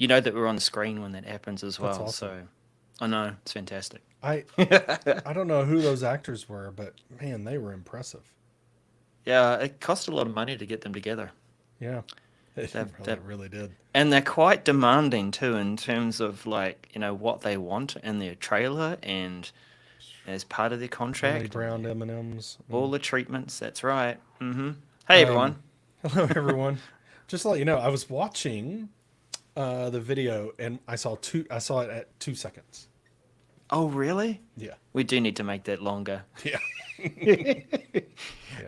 you know that we're on the screen when that happens as That's well. awesome. So I know it's fantastic. I I don't know who those actors were, but man, they were impressive. Yeah, it cost a lot of money to get them together. Yeah, it They've, really they've, really did. and they're quite demanding too in terms of like what they want in their trailer and as part of their Charlie contract and Brown M&Ms. all the treatments. That's right. Hey Um, everyone. hello everyone. Just to let you know, I was watching the video and I saw it at 2 seconds. Oh really? Yeah, We do need to make that longer. yeah, yeah,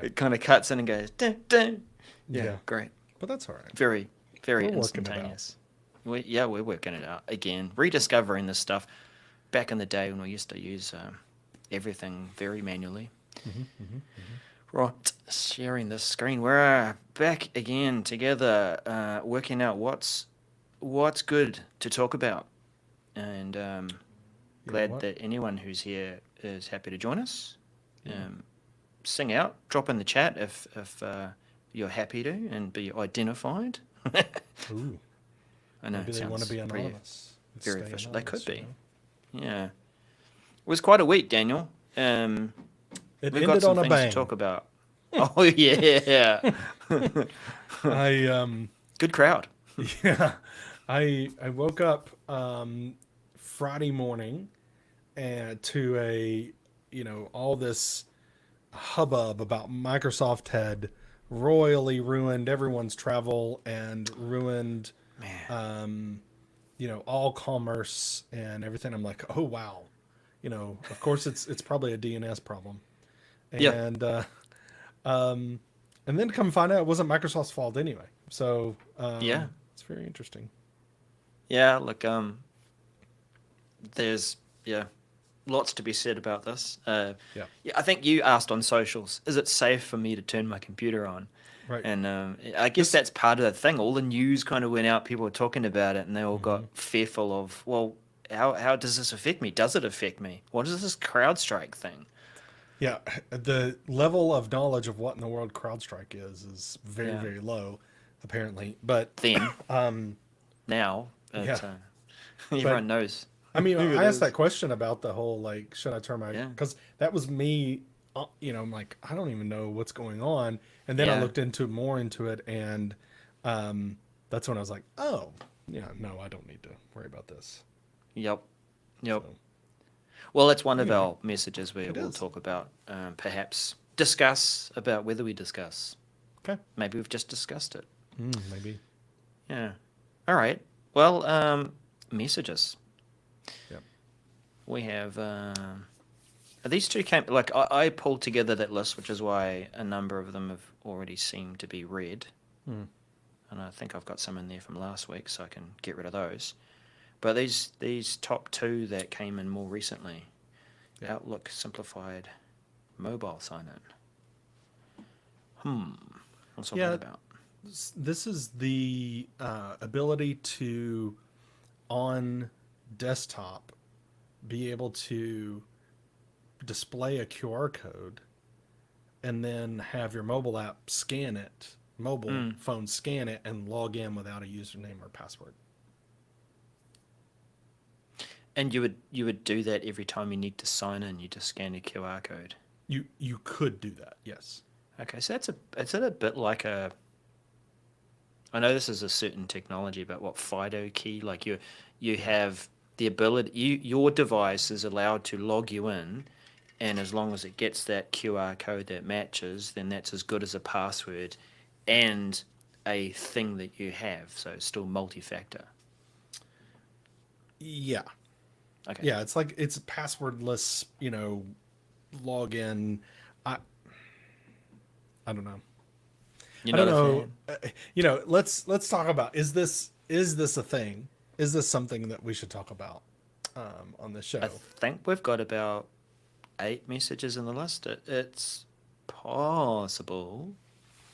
It kind of cuts in and goes dun, dun. Yeah, yeah. great. But that's all right. Very, very We're working it out. instantaneous. We're working it out again, rediscovering this stuff. Back in the day when we used to use everything very manually. Right, sharing the screen. We're back again together, working out what's good to talk about, and You know glad what? that anyone who's here is happy to join us. Yeah. Um, Sing out, drop in the chat if you're happy to and be identified. Ooh, I know maybe it they want to sounds be pretty anonymous. very Stay official. They could anonymous, you be. know. Yeah, it was quite a week, Daniel. It We've got ended some on a things to bang. talk about. Oh yeah, I good crowd. yeah, I woke up Friday morning and to a all this hubbub about Microsoft had royally ruined everyone's travel and ruined Man, all commerce and everything. I'm like, oh wow, of course it's probably a DNS problem, yeah, and and then to come find out it wasn't Microsoft's fault anyway. So yeah, it's very interesting. yeah. Look, there's lots to be said about this. Yeah, Yeah, I think you asked on socials, is it safe for me to turn my computer on? right. And I guess This that's part of the thing. All the news kind of went out, people were talking about it, and they all got mhm. fearful of, well, how does this affect me? Does it affect me? What is this CrowdStrike thing? Yeah, the level of knowledge of what in the world CrowdStrike is very, Yeah. very low, apparently. But Then, um, now, yeah, but everyone knows I mean, who it I asked that is. question about the whole like, should I turn my Yeah. because that was me. I'm like, I don't even know what's going on, and then I Yeah. looked into more into it, and that's when I was like, oh, yeah, no, I don't need to worry about this. Yep. Yep. So Well, that's one of anyway, our messages where it we'll is talk about, perhaps discuss about whether we discuss. okay. Maybe we've just discussed it. Maybe, Yeah. All right. Well, messages. yeah, We have these two came like I pulled together that list, which is why a number of them have already seemed to be read, mm, and I think I've got some in there from last week, so I can get rid of those. But these top two that came in more recently, yeah, Outlook simplified mobile sign in. What's all that yeah. about? This is the ability to on desktop be able to display a QR code and then have your mobile app scan it, mobile Mm. phone scan it, and log in without a username or password. And you would do that every time you need to sign in. You just scan a QR code. You could do that, yes. Okay, so it's a bit like a. I know this is a certain technology, but what FIDO key? Like you have the ability. Your device is allowed to log you in, and as long as it gets that QR code that matches, then that's as good as a password, and a thing that you have. So it's still multi-factor. Yeah, Okay. yeah. It's passwordless, login. I I don't know. You're I don't not a know. fan? Let's talk about is this a thing? Is this something that we should talk about on this I show? think we've got about 8 messages in the list. It's possible.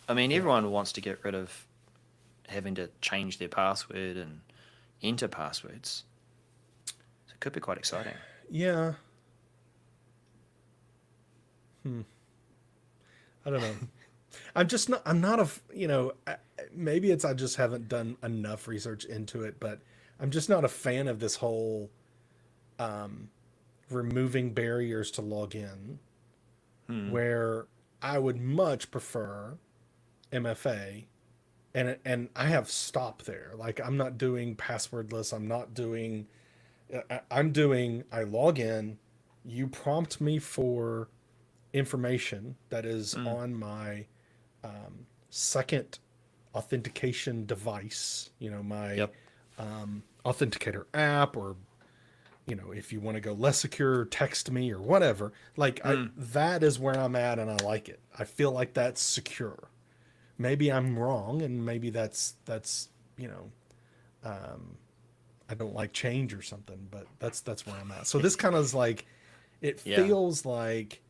I mean, Yeah. everyone wants to get rid of having to change their password and enter passwords. So it could be quite exciting. Yeah. I don't know. I'm just not. I'm not a. Maybe it's I just haven't done enough research into it, but I'm just not a fan of this whole um, removing barriers to log in, Hmm. where I would much prefer MFA, and I have stop there. Like I'm not doing passwordless. I'm not doing. I'm doing. I log in. You prompt me for information that is Hmm. on my second authentication device. My Yep. authenticator app, or if you want to go less secure, text me or whatever. Like Hmm. that is where I'm at, and I like it. I feel like that's secure. Maybe I'm wrong, and maybe that's you know I don't like change or something, but that's where I'm at. So this kind of is like, it Yeah. feels like,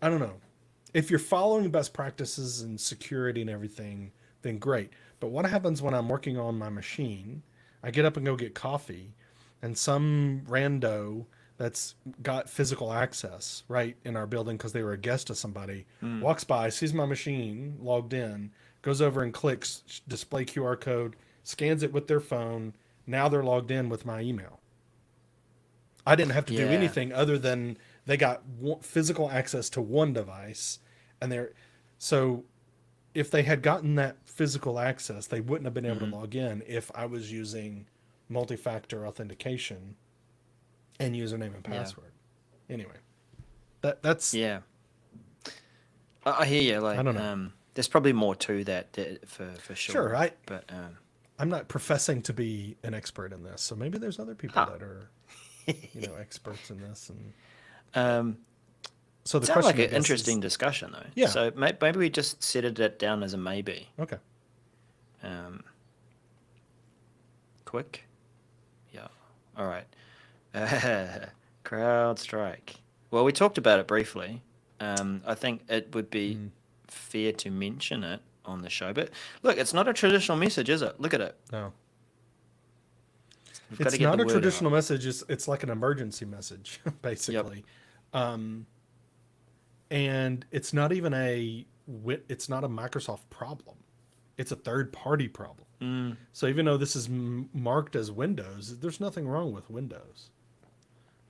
I don't know. If you're following best practices and security and everything, then great. But what happens when I'm working on my machine? I get up and go get coffee, and some rando that's got physical access right in our building because they were a guest of somebody Hmm. walks by, sees my machine logged in, goes over and clicks display QR code, scans it with their phone. Now they're logged in with my email. I didn't have to do Yeah. anything other than they got physical access to one device, and they're so if they had gotten that physical access, they wouldn't have been able to Hmm. log in if I was using multi-factor authentication and username and Yeah. password. Anyway, that's Yeah. I hear you. I Like, don't know. there's probably more to that, for Sure, sure. But I'm not professing to be an expert in this, so maybe there's other people huh. that are experts in this, and um, so the Sounds like question I an guess is, interesting discussion though. yeah, So maybe we just set it down as a maybe. okay, Um, Quick. Yeah. All right. CrowdStrike. Well, we talked about it briefly. I think it would be mm, fair to mention it on the show. But look, it's not a traditional message, is it? Look at it. no. We've got to It's get the not a word out. traditional message. It's like an emergency message, Yep. basically. Um, and it's not even it's not a Microsoft problem. It's a third party problem. Mm, So even though this is marked as Windows, there's nothing wrong with Windows.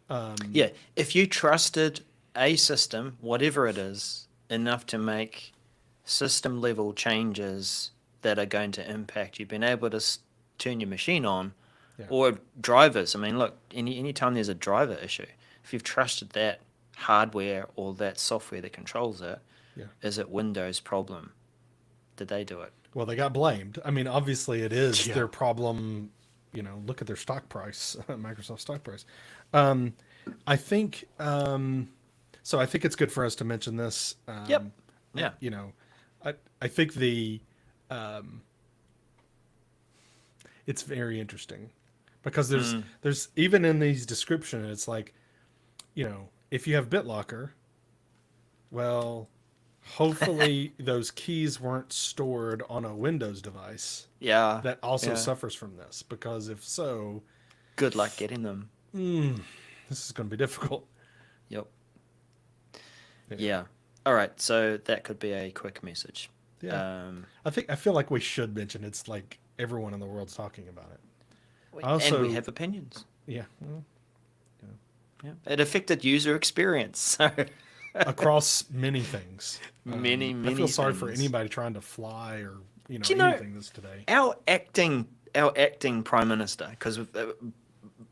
Um, yeah. If you trusted a system, whatever it is, enough to make system level changes that are going to impact you, being able to turn your machine on, yeah, or drivers. I mean, look, any time there's a driver issue, if you've trusted that hardware or that software that controls it, yeah. is it Windows' problem? Did they do it? Well, they got blamed. I mean, obviously it is Yeah. their problem. Look at their stock price, Microsoft stock price. Um, I think so. I think it's good for us to mention this. Yep. Yeah. You know, I think it's very interesting because Mm. there's even in these description, it's like, if you have BitLocker, well, hopefully those keys weren't stored on a Windows device Yeah. that also Yeah. suffers from this, because if so, Good luck getting them. this is going to be difficult. Yep. Anyway, Yeah. All right. So that could be a quick message. yeah, Um, I feel like we should mention it's like everyone in the world's talking about it. I and we also, have opinions. yeah, well, Yeah. It affected user experience. So across many things. many, I feel many sorry for things. anybody trying to fly or Do you know anything this today. our acting prime minister, because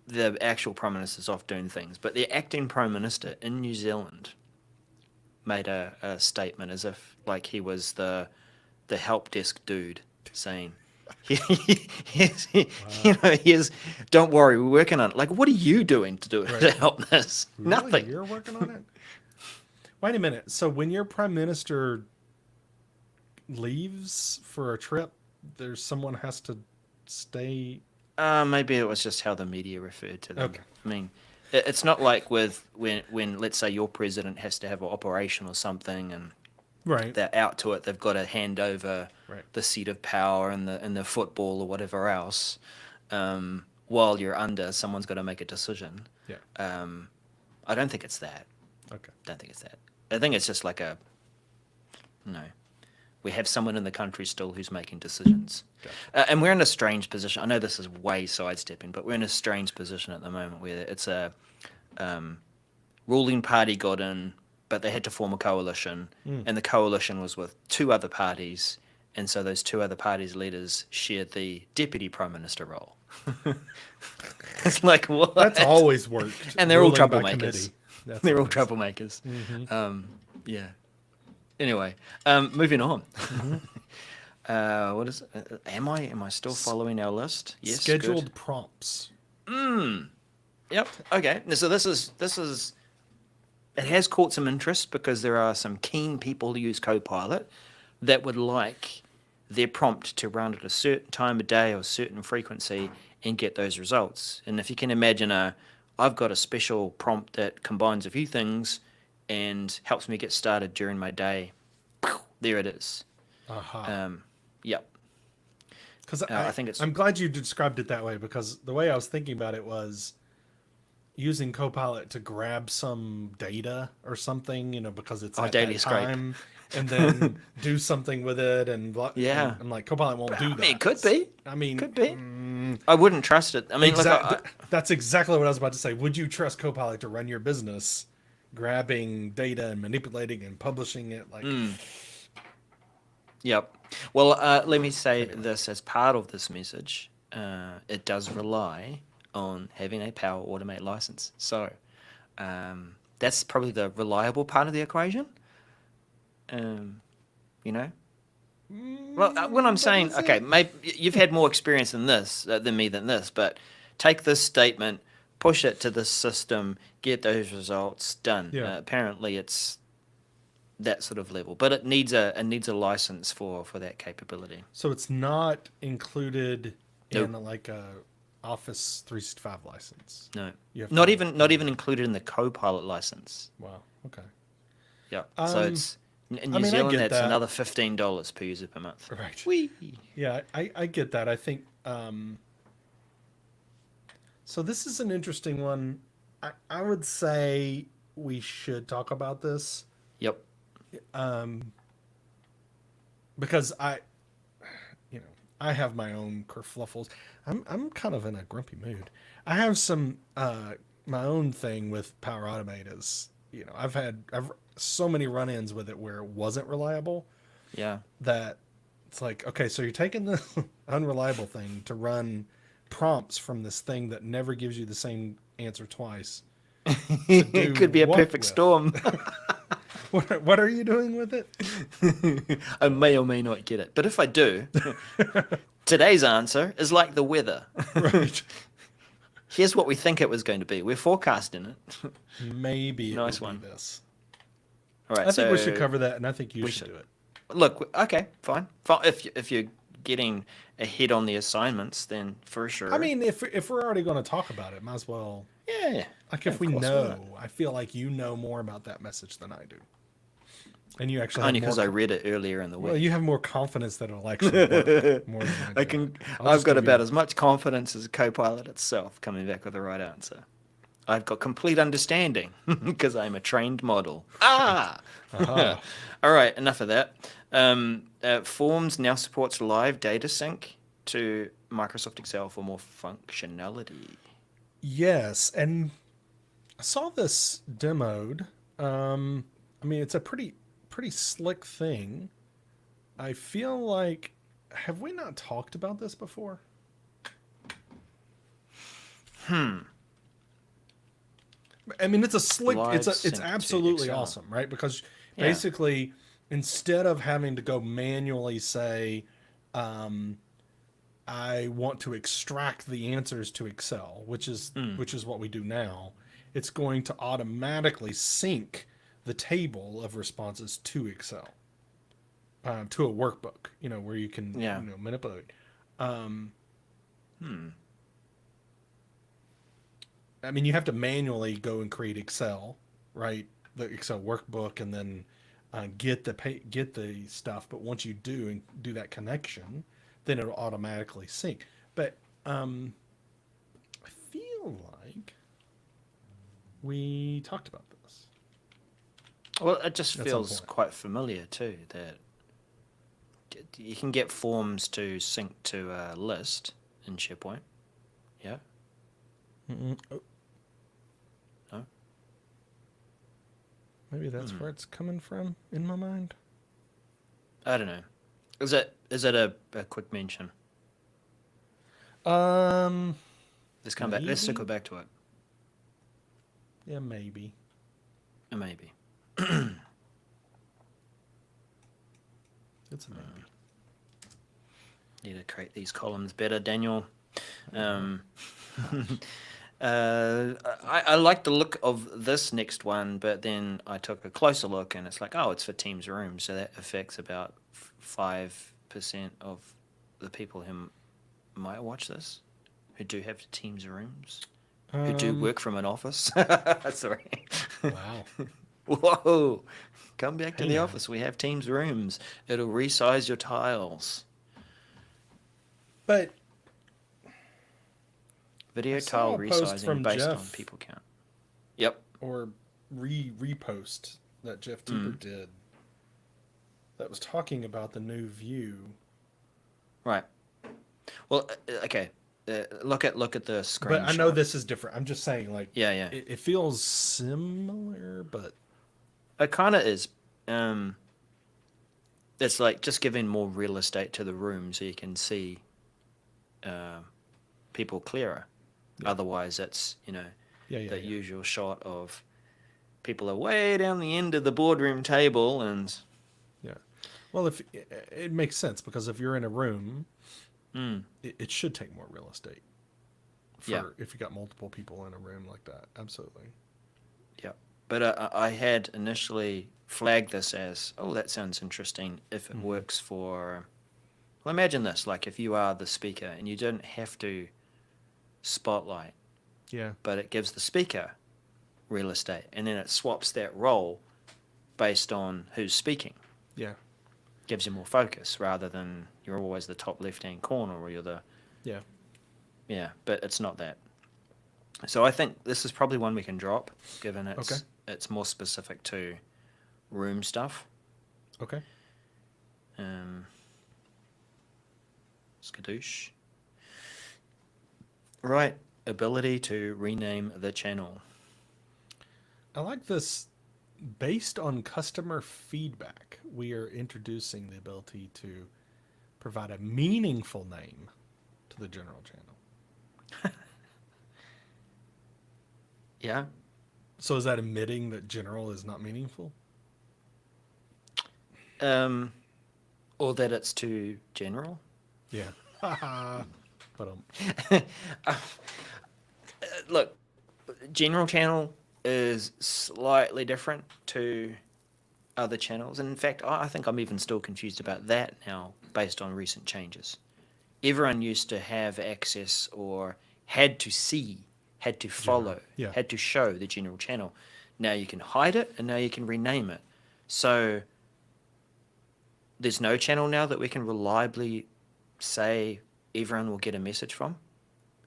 the actual prime minister's off doing things, but the acting prime minister in New Zealand made a statement as if like he was the help desk dude, saying, he's, Wow, here's, don't worry, we're working on it. Like, what are you doing to right? to help this? Really, Nothing. you're working on it? Wait a minute. So when your prime minister leaves for a trip, there's someone has to stay. Maybe it was just how the media referred to them. Okay, I mean, it's not like with when let's say your president has to have an operation or something, and right, they're out to it. They've got to hand over right. the seat of power and the football or whatever else. While you're under, someone's got to make a decision. Yeah. Um, I don't think it's that. Okay. Don't think it's that. I think it's just like a, no, We have someone in the country still who's making decisions. Gotcha. And we're in a strange position. I know this is way sidestepping, but we're in a strange position at the moment where it's a ruling party got in, but they had to form a coalition, and the coalition was with two other parties, and so those two other parties' leaders shared the deputy prime minister role. It's like, what? That's always worked. And they're all Ruling by troublemakers. committee. That's They're all always- troublemakers. Yeah. Anyway, moving on. What is? Am I still following our list? Yes. Scheduled Good. prompts. Yep. Okay. So this is. It has caught some interest because there are some keen people who use Copilot that would like their prompt to run at a certain time of day or a certain frequency and get those results. And if you can imagine I've got a special prompt that combines a few things and helps me get started during my day. There it is. Yep. Because I think it's. I'm glad you described it that way, because the way I was thinking about it was using Copilot to grab some data or something, because it's at daily that scrape. time, and then do something with it, and Yeah. and I'm like, Copilot won't do that. It could be. I mean, Could be. I wouldn't trust it. I mean, that's exactly what I was about to say. Would you trust Copilot to run your business, grabbing data and manipulating and publishing it? Like, Yep. Well, let me say this as part of this message. It does rely on having a Power Automate license. So that's probably the reliable part of the equation. Well, when I'm saying, okay, maybe you've had more experience in this than me than this, but take this statement, push it to this system, get those results done. Yeah. Apparently, it's that sort of level, but it needs a license for that capability. so it's not included in Nope. like a Office 365 license. No, You have to- not even included in the Copilot license. Wow. Okay. Yeah, so Um, it's in I New mean, I Zealand get that's that. another $15 per user per month. Right. Whee! Yeah, I get that. I think so this is an interesting one. I would say we should talk about this Yep. because I have my own kerfluffles. I'm kind of in a grumpy mood. I have some my own thing with Power Automate is, I've so many run-ins with it where it wasn't reliable Yeah. that it's like, okay, so you're taking the unreliable thing to run prompts from this thing that never gives you the same answer twice. It could be a what perfect with? storm. What are you doing with it? I may or may not get it, but if I do, today's answer is like the weather. Right. Here's what we think it was going to be. We're forecasting it. Maybe it Nice would one. be this. All right. I think we should so- cover that, and I think you we should should. do it. Look, okay, fine. If you're getting ahead on the assignments, then for sure. I mean, if we're already going to talk about it, might as well. yeah. Like, Yeah, if of we course, why know, not? I feel like you know more about that message than I do, and you actually Only have more because I read it earlier in the week. well, you have more confidence that it'll actually work more than I do. I'll I've just got give about you- as much confidence as Copilot itself coming back with the right answer. I've got complete understanding because I'm a trained model. Ah! Aha. All right, enough of that. Forms now supports live data sync to Microsoft Excel for more functionality. Yes, and I saw this demoed. I mean, it's a pretty slick thing. I feel like, have we not talked about this before? I mean, it's a slick. Live It's sync to absolutely Excel. awesome, right? Because Yeah. basically, instead of having to go manually say, I want to extract the answers to Excel, which is what we do now, it's going to automatically sync the table of responses to Excel, to a workbook, where you can Yeah. manipulate. I mean, you have to manually go and create Excel, right? The Excel workbook, and then get the stuff. But once you do and do that connection, then it'll automatically sync. But I feel like we talked about this. Well, it just some feels point. quite familiar too. That you can get forms to sync to a list in SharePoint. Yeah. Oh, No. maybe that's where it's coming from in my mind. I don't know. Is it a quick mention? Let's come back. Let's circle Maybe. back to it. Yeah, maybe. Maybe. It's a maybe. Need to create these columns better, Daniel. I like the look of this next one, but then I took a closer look and it's like, oh, it's for Teams rooms, so that affects about 5% of the people who might watch this, who do have Teams rooms, who do work from an office. Sorry. Wow. Whoa. Come back to Hey the now. office. We have Teams rooms. It'll resize your tiles. But Video I saw tile a post resizing from based on Jeff. people count. Yep. or repost that Jeff Teeper did that was talking about the new view. Right. Well, okay. Look at the screenshot. But I know this is different. I'm just saying, like, Yeah. it feels similar, but It kind of is. It's like just giving more real estate to the room so you can see people clearer. Yeah. Otherwise, it's, yeah. usual shot of people are way down the end of the boardroom table and... Yeah. Well, if it makes sense, because if you're in a room, it should take more real estate. If you got multiple people in a room like that, absolutely. Yeah, but I had initially flagged this as, oh, that sounds interesting if it works for... Well, imagine this, like if you are the speaker and you don't have to spotlight, Yeah. but it gives the speaker real estate, and then it swaps that role based on who's speaking. Yeah. Gives you more focus rather than you're always the top left-hand corner or you're the... Yeah. Yeah, but it's not that. So I think this is probably one we can drop, given it's more specific to room stuff. Okay. Skadoosh. Right, ability to rename the channel. I like this. Based on customer feedback, we are introducing the ability to provide a meaningful name to the general channel. Yeah. So is that admitting that general is not meaningful? Or that it's too general. Yeah. But look, general channel is slightly different to other channels. And in fact, I think I'm even still confused about that now based on recent changes. Everyone used to have access or had to see, had to follow, had to show the general channel. Now you can hide it and now you can rename it. So there's no channel now that we can reliably say everyone will get a message from.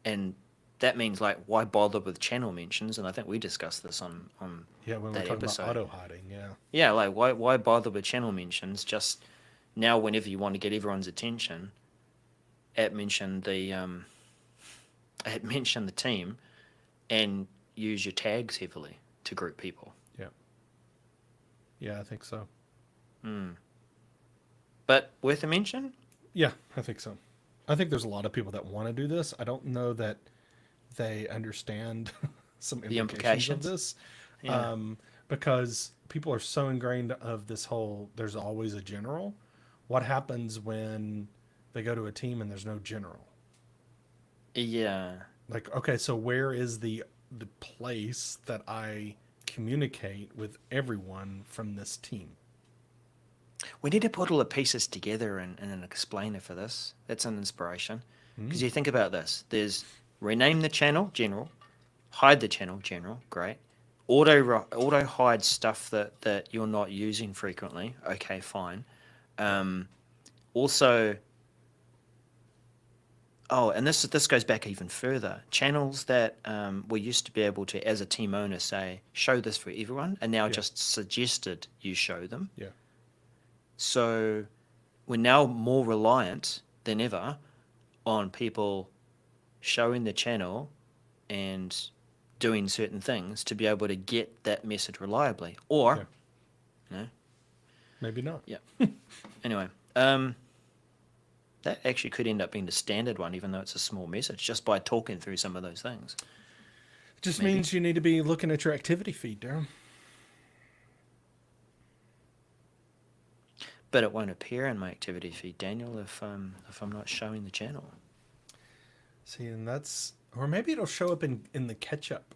And that means, like, why bother with channel mentions? And I think we discussed this on when we're that talking episode. about auto hiding, Yeah, like why bother with channel mentions? Just now, whenever you want to get everyone's attention, mention the team, and use your tags heavily to group people. Yeah, I think so. But worth a mention? Yeah, I think so. I think there's a lot of people that want to do this. I don't know that they understand some implications of this. Yeah. Because people are so ingrained of this whole, there's always a general. What happens when they go to a team and there's no general? Yeah. Like, okay, so where is the place that I communicate with everyone from this team? We need to put all the pieces together and an explainer for this. That's an inspiration. Because you think about this. There's rename the channel, general. Hide the channel, general. Great. Auto hide stuff that you're not using frequently. Okay, fine. Also... Oh, and this goes back even further. Channels that we used to be able to, as a team owner, say, show this for everyone, and now just suggested you show them. Yeah. So we're now more reliant than ever on people showing the channel and doing certain things to be able to get that message reliably. Or, Yeah. you know, Maybe not. yeah. Anyway, that actually could end up being the standard one, even though it's a small message, just by talking through some of those things. It just Maybe. means you need to be looking at your activity feed, Darren. But it won't appear in my activity feed, Daniel, if I'm not showing the channel. See, and that's, or maybe it'll show up in the catch up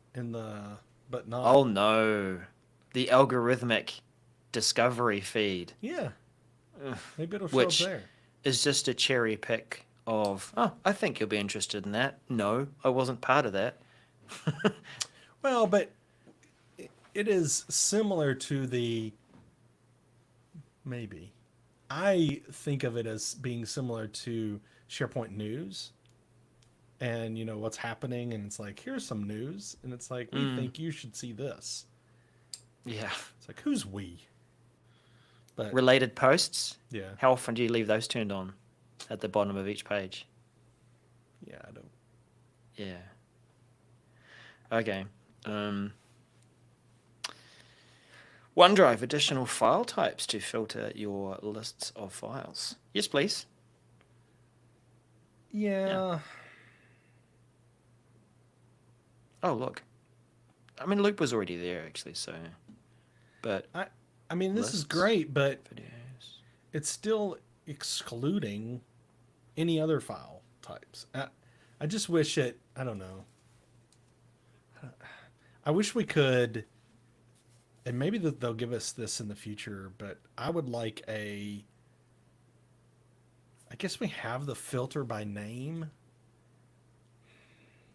but not. Oh no, the algorithmic discovery feed. Yeah. Ugh. Maybe it'll show Which up there. is just a cherry pick of, oh, I think you'll be interested in that. No, I wasn't part of that. Well, but it is similar to maybe. I think of it as being similar to SharePoint News and what's happening, and it's like, here's some news, and it's like, we think you should see this. Yeah. It's like, who's we? But Related posts. yeah. How often do you leave those turned on at the bottom of each page? Yeah, I don't. Yeah. Okay. OneDrive, additional file types to filter your lists of files. Yes, please. Yeah. Oh, look. I mean, Loop was already there, actually, so... But... I mean, this is lists, great, but videos... it's still excluding any other file types. I just wish I don't know. I wish we could, and maybe they'll give us this in the future, but I would like I guess we have the filter by name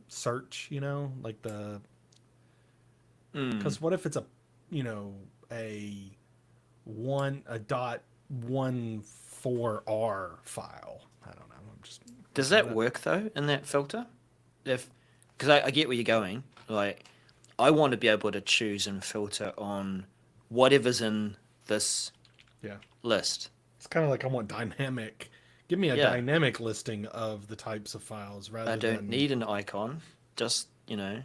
search, like because what if it's a .14R file? I don't know. I'm just. Does that work, though, in that filter? Because I get where you're going. Like, I want to be able to choose and filter on whatever's in this list. It's kind of like I want dynamic. Give me a Yeah. dynamic listing of the types of files rather I than. don't need an icon. Just, Yeah.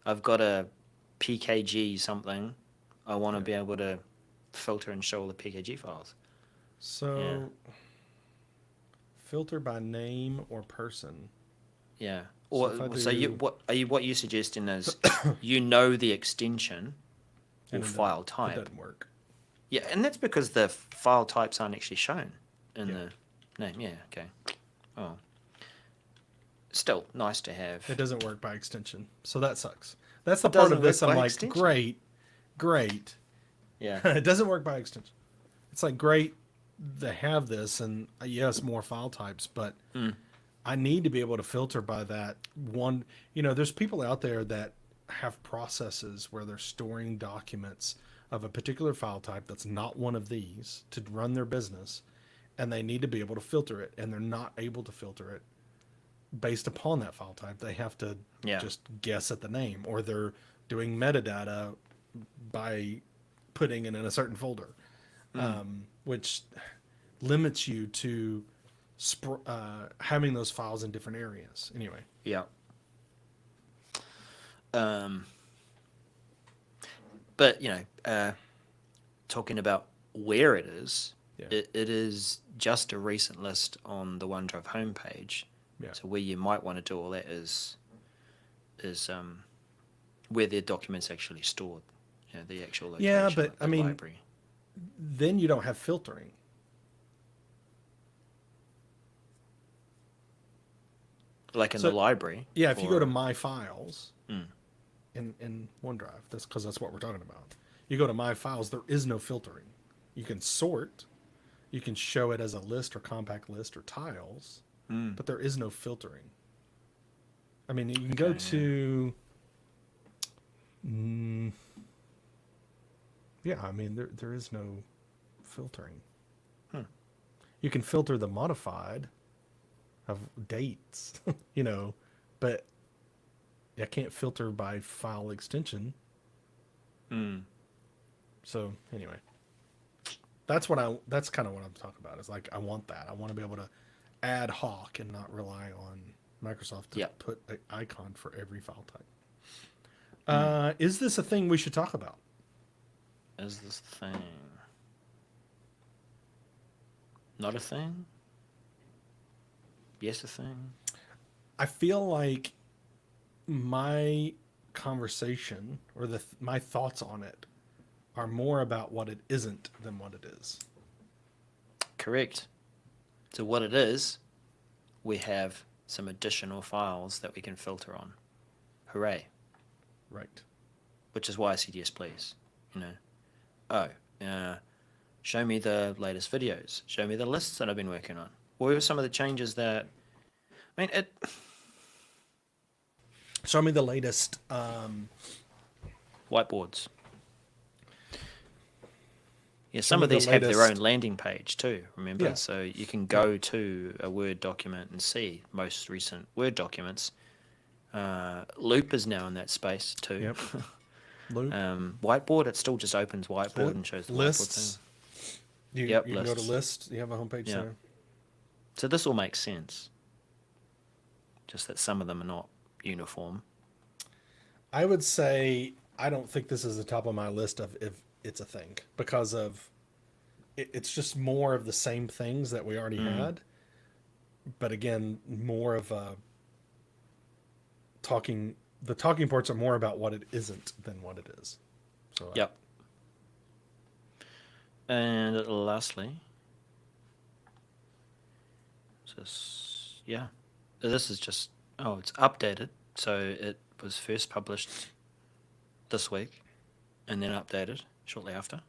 I've got a PKG something. I want to be able to filter and show all the PKG files. So, filter by name or person. Yeah. So Or if I so, do- what you're suggesting is the extension or And file It type. doesn't work. Yeah, and that's because the file types aren't actually shown in the name. Yeah, okay. Oh. Still nice to have. It doesn't work by extension. So that sucks. That's the It part doesn't of this work I'm by like, extension. great. Yeah. It doesn't work by extension. It's like, great, they have this, and yes, more file types, but I need to be able to filter by that one. There's people out there that have processes where they're storing documents of a particular file type that's not one of these to run their business, and they need to be able to filter it, and they're not able to filter it based upon that file type. They have to just guess at the name, or they're doing metadata by putting it in a certain folder, which limits you to having those files in different areas. Anyway. Yeah. But talking about where it is, it is just a recent list on the OneDrive homepage. Yeah. So where you might want to do all that is where their documents actually stored. The actual location. Yeah, but of the I mean, library. Then you don't have filtering. Like in the library. Yeah, if you go to My Files in OneDrive, that's because that's what we're talking about. You go to My Files, there is no filtering. You can sort, you can show it as a list or compact list or tiles, but there is no filtering. I mean, you can go to... yeah, I mean, there is no filtering. You can filter the modified of dates, but I can't filter by file extension. So, anyway. That's kind of what I'm talking about. Is like I want that. I want to be able to ad hoc and not rely on Microsoft to Yep. put an icon for every file type. Mm. Is this a thing we should talk about? Is this thing not a thing? Yes, a thing. I feel like my conversation or my thoughts on it are more about what it isn't than what it is. Correct. So what it is, we have some additional files that we can filter on. Hooray. Right. Which is why I said yes, please. You know, oh, show me the latest videos. Show me the lists that I've been working on. What are some of the changes that? I mean, it. Show me the latest. Whiteboards. Yeah, Show some me of the these have their own latest. landing page too. Remember, Yeah. so you can Yeah. go to a Word document and see most recent Word documents. Loop is now in that space too. Yep. Loop. Whiteboard, it still just opens Whiteboard Flip. and shows the whiteboard thing. Lists. You Yep, you can go to lists. list. You have a homepage Yeah. there. So this all makes sense. Just that some of them are not uniform. I would say I don't think this is the top of my list of if it's a thing because of it's just more of the same things that we already Mm. had, but again, more of a talking. The talking points are more about what it isn't than what it is. So Yep. And lastly, just yeah, this is just it's updated. So it was first published this week, and then updated shortly after.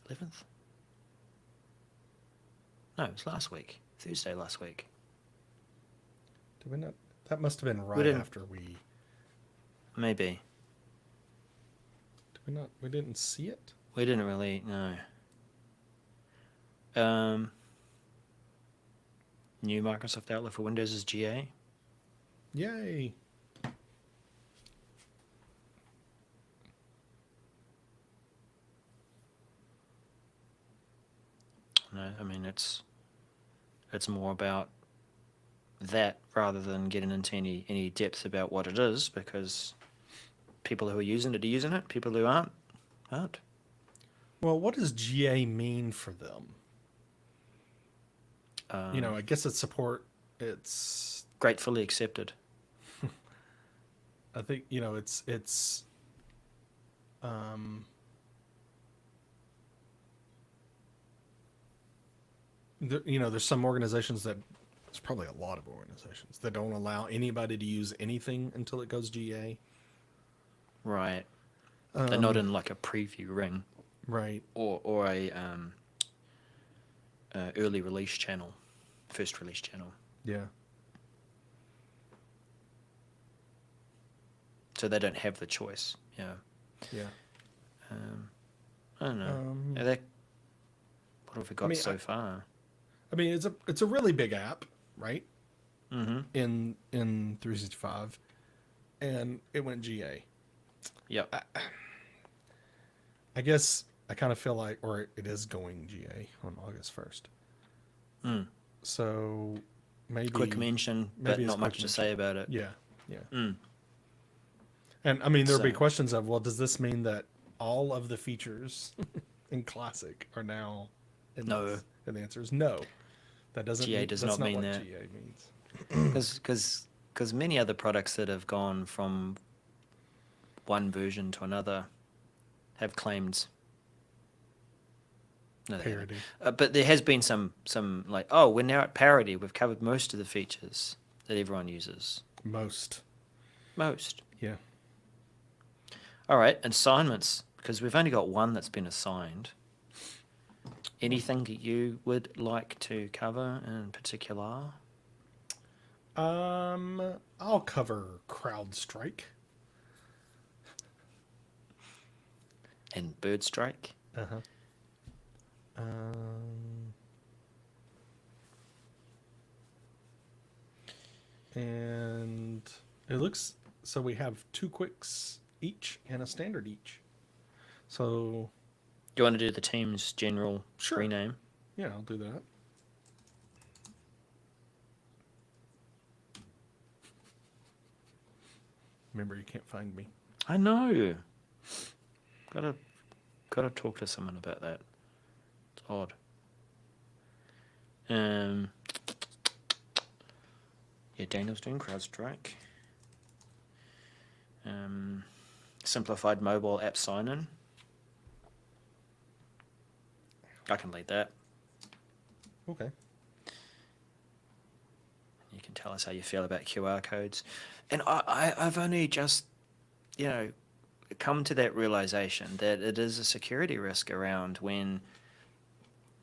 11th? No, it was last week. Thursday last week. did we not? That must have been We right didn't. after we. Maybe Did we not? We didn't see it. we didn't really know. New Microsoft Outlook for Windows is GA. Yay! No, I mean it's more about that rather than getting into any depth about what it is, because people who are using it are using it. People who aren't. Well, what does GA mean for them? I guess it's support. It's Gratefully accepted. I think it's um there's some organizations that it's probably a lot of organizations that don't allow anybody to use anything until it goes GA. Right. They're not in like a preview ring Right. or a early release channel, first release channel. Yeah. So they don't have the choice. Yeah. Yeah. I don't know. Um, What have we got mean, so far? I mean, it's a really big app, right? Mm-hmm. In 365, and it went GA. Yep. I guess I kind of feel like, or it is going GA on August 1st. Mm. So maybe Quick mention, but maybe it's not much quick to mention. say about it. Yeah, yeah. Mm. And I mean, there'll be So- questions of, well, does this mean that all of the features in Classic are now in No. this? And the answer is no. That doesn't GA mean, does that's not mean what that. GA means. Because many other products that have gone from one version to another have claimed. No, they haven't. Parity. But there has been some like, oh, we're now at parity. We've covered most of the features that everyone uses. Most. Yeah. Yeah. All right, assignments, because we've only got one that's been assigned. Anything that you would like to cover in particular? I'll cover CrowdStrike. And Bird Strike? Uh-huh. Um, and it looks so we have two quicks each and a standard each. So Do you want to do the team's general Sure. rename? Yeah, I'll do that. Remember, you can't find me. I know. Gotta talk to someone about that. It's odd. Yeah, Daniel's doing CrowdStrike. Simplified mobile app sign-in. I can lead that. Okay. You can tell us how you feel about QR codes. And I've only just, come to that realization that it is a security risk around when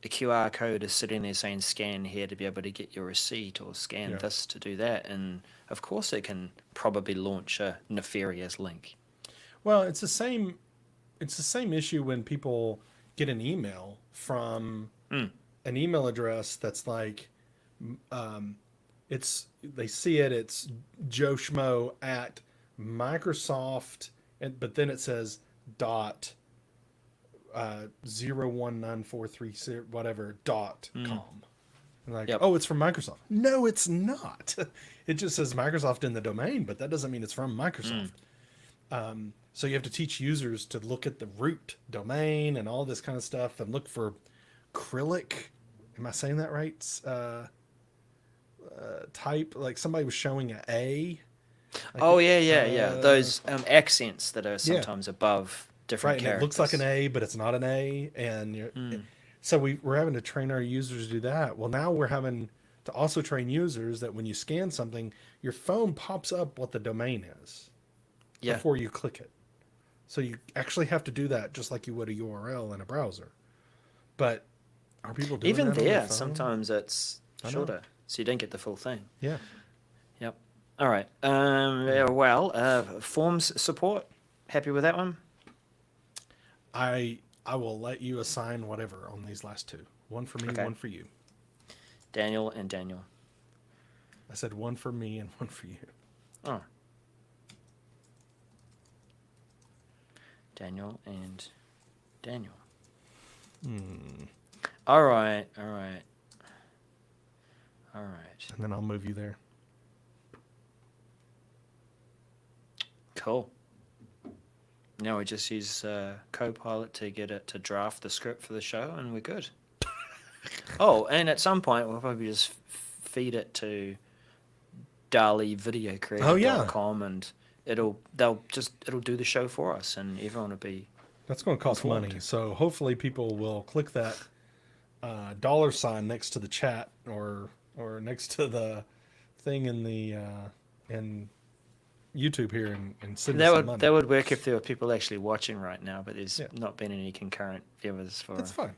a QR code is sitting there saying scan here to be able to get your receipt or scan this to do that. And of course it can probably launch a nefarious link. Well, it's the same issue when people get an email from an email address that's like they see it's Joe Schmo at Microsoft, but then it says dot 019430 whatever .com. And like, oh, it's from Microsoft. No, it's not. It just says Microsoft in the domain, but that doesn't mean it's from Microsoft. So you have to teach users to look at the root domain and all this kind of stuff and look for acrylic. Am I saying that right? Type, like somebody was showing an A. Like those accents that are sometimes above different characters. And it looks like an A, but it's not an A. And so we're having to train our users to do that. Well, now we're having to also train users that when you scan something, your phone pops up what the domain is before you click it. So you actually have to do that just like you would a URL in a browser. But are people doing even that there? on their phone? Sometimes it's shorter, so you don't get the full thing. Yeah. Yep. All right. Forms support. Happy with that one? I will let you assign whatever on these last two. One for me, one for you. Daniel and Daniel. I said one for me and one for you. Oh. Daniel and Daniel. All right. And then I'll move you there. Cool. Now we just use Copilot to get it to draft the script for the show, and we're good. And at some point we'll probably just feed it to DALI-videocreator.com, and it'll do the show for us, and everyone will be. That's going to cost money, so hopefully people will click that $ next to the chat or next to the thing in the in YouTube here and send us some money. That would work if there were people actually watching right now, but there's not been any concurrent viewers for. That's fine.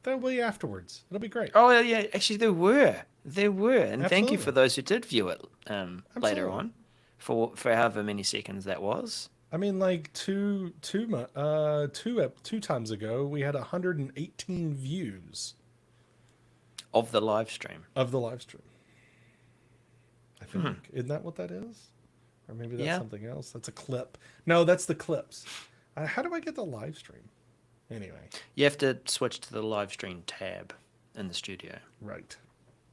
That'll be afterwards. It'll be great. Oh yeah, actually there were, and thank you for those who did view it later on, for however many seconds that was. I mean, like two times ago, we had 118 views of the live stream. I think isn't that what that is? Or maybe that's something else. That's a clip. No, that's the clips. How do I get the live stream? Anyway. You have to switch to the live stream tab in the studio. Right.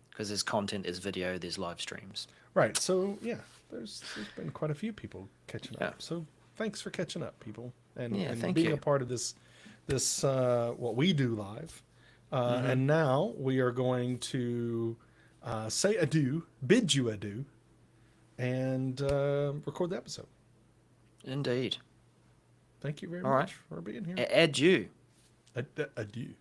Because there's content, there's video, there's live streams. Right. So, there's been quite a few people catching up. So, thanks for catching up, people. And being a part of this what we do live. And now we are going to say adieu, bid you adieu, and record the episode. Indeed. Thank you very much for being here. Adieu. Adieu.